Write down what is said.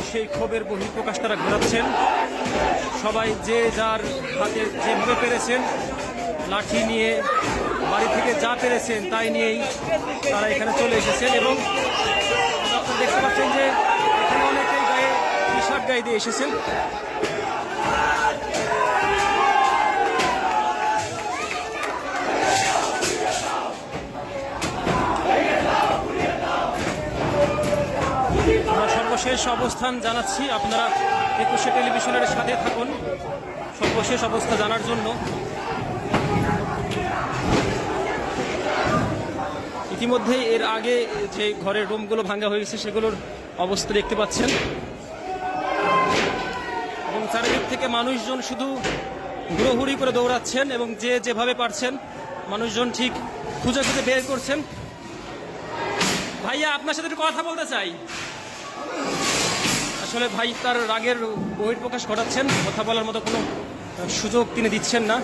সেই ক্ষোভের বহিঃপ্রকাশ তারা ঘোরাচ্ছেন। সবাই যে যার হাতে যেভাবে পেরেছেন, লাঠি নিয়ে বাড়ি থেকে যা পেরেছেন তাই নিয়েই তারা এখানে চলে এসেছেন। এবং আপনারা দেখতে পাচ্ছেন যে এখানে অনেকেই গায়ে টি শার্ট গায়ে দিয়ে এসেছেন। আমরা সর্বশেষ অবস্থান জানাচ্ছি, আপনারা একুশে টেলিভিশনের সাথে থাকুন সর্বশেষ অবস্থা জানার জন্য। ইতিমধ্যেই এর আগে যে ঘরের রুমগুলো ভাঙা হয়েছে সেগুলোর অবস্থা দেখতে পাচ্ছেন, এবং চারিদিক থেকে মানুষজন শুধু হুড়োহুড়ি করে দৌড়াচ্ছেন এবং যে যেভাবে পারছেন মানুষজন ঠিক খুঁজে খুঁজে বের করছেন। ভাইয়া, আপনার সাথে একটু কথা বলতে চাই। আসলে ভাই তার রাগের বহিঃপ্রকাশ ঘটাচ্ছেন, কথা বলার মতো কোনো সুযোগ তিনি দিচ্ছেন না।